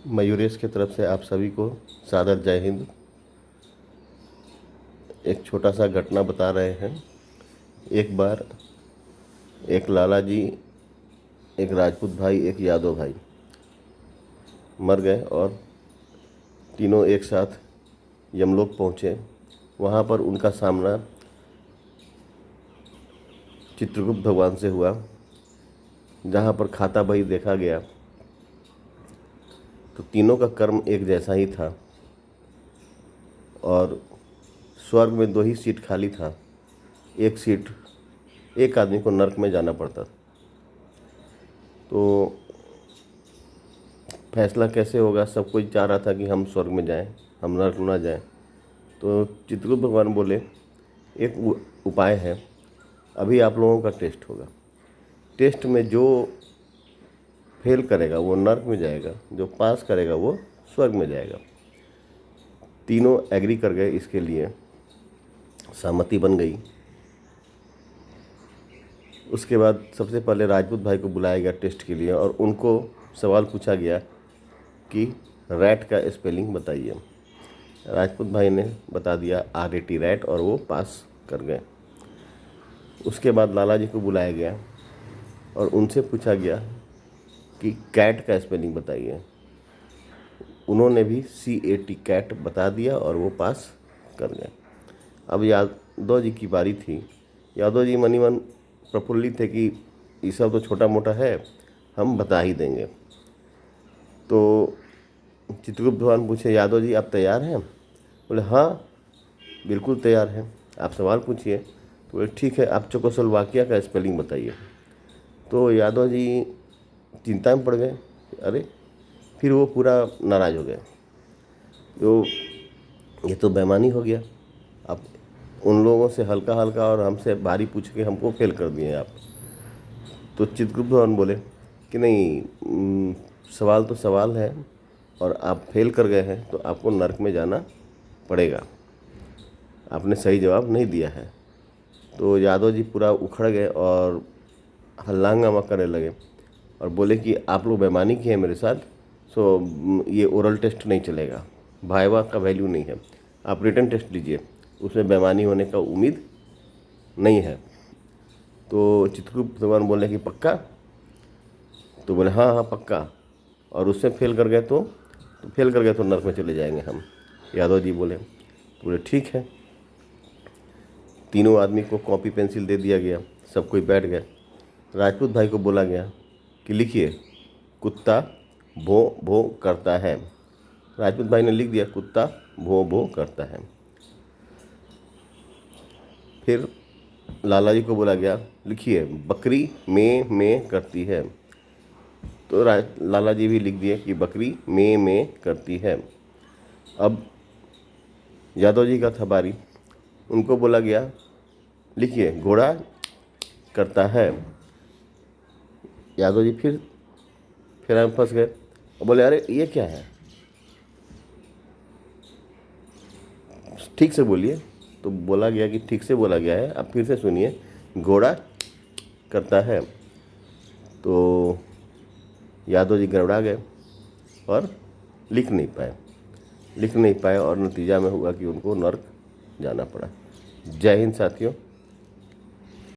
मयूरेश की तरफ से आप सभी को सादर जय हिंद। एक छोटा सा घटना बता रहे हैं। एक बार एक लाला जी, एक राजपूत भाई, एक यादव भाई मर गए और तीनों एक साथ यमलोक पहुँचे। वहाँ पर उनका सामना चित्रगुप्त भगवान से हुआ। जहाँ पर खाता बही देखा गया तो तीनों का कर्म एक जैसा ही था और स्वर्ग में 2 ही सीट खाली था। एक सीट एक आदमी को नरक में जाना पड़ता। तो फैसला कैसे होगा? सब कोई चाह रहा था कि हम स्वर्ग में जाएं, हम नरक ना जाएं। तो चित्रगुप्त भगवान बोले, एक उपाय है। अभी आप लोगों का टेस्ट होगा। टेस्ट में जो फेल करेगा वो नरक में जाएगा, जो पास करेगा वो स्वर्ग में जाएगा। तीनों एग्री कर गए। इसके लिए सहमति बन गई। उसके बाद सबसे पहले राजपूत भाई को बुलाया गया टेस्ट के लिए और उनको सवाल पूछा गया कि रैट का स्पेलिंग बताइए। राजपूत भाई ने बता दिया RAT रैट, और वो पास कर गए। उसके बाद लाला जी को बुलाया गया और उनसे पूछा गया कि कैट का स्पेलिंग बताइए। उन्होंने भी CAT कैट बता दिया और वो पास कर गए। अब यादव जी की बारी थी। यादव जी मनी मन प्रफुल्लित थे कि ये सब तो छोटा मोटा है, हम बता ही देंगे। तो चित्रगुप्त भगवान पूछे, यादव जी आप तैयार हैं? बोले हाँ बिल्कुल तैयार हैं, आप सवाल पूछिए। तो बोले ठीक है, आप चेकोस्लोवाकिया का स्पेलिंग बताइए। तो यादव जी चिंता में पड़ गए। अरे, फिर वो पूरा नाराज़ हो गए। तो ये तो बेईमानी हो गया। आप उन लोगों से हल्का हल्का और हमसे भारी पूछ के हमको फेल कर दिए आप। तो चित्रगुप्त भगवान बोले कि नहीं, सवाल तो सवाल है और आप फेल कर गए हैं तो आपको नरक में जाना पड़ेगा। आपने सही जवाब नहीं दिया है। तो यादव जी पूरा उखड़ गए और हल्ला हंगामा करने लगे और बोले कि आप लोग बेईमानी किए हैं मेरे साथ, सो ये ओरल टेस्ट नहीं चलेगा, वाइवा का वैल्यू नहीं है, आप रिटन टेस्ट लीजिए, उसमें बेईमानी होने का उम्मीद नहीं है। तो चित्रगुप्त भगवान बोले कि पक्का? तो बोले हाँ हाँ पक्का। और उससे फेल कर गए तो फेल कर गए तो नरक में चले जाएंगे हम। यादव जी बोले ठीक है। तीनों आदमी को कॉपी पेंसिल दे दिया गया। सब कोई बैठ गए। राजपूत भाई को बोला गया कि लिखिए, कुत्ता भो भो करता है। राजपूत भाई ने लिख दिया, कुत्ता भो भो करता है। फिर लाला जी को बोला गया, लिखिए, बकरी में करती है। तो लाला जी भी लिख दिए कि बकरी में करती है। अब यादव जी का था बारी। उनको बोला गया, लिखिए, घोड़ा करता है। यादव जी फिर हम फंस गए और बोले, अरे ये क्या है, ठीक से बोलिए। तो बोला गया कि ठीक से बोला गया है, आप फिर से सुनिए, घोड़ा करता है। तो यादव जी गड़बड़ा गए और लिख नहीं पाए और नतीजा में हुआ कि उनको नर्क जाना पड़ा। जय हिंद साथियों।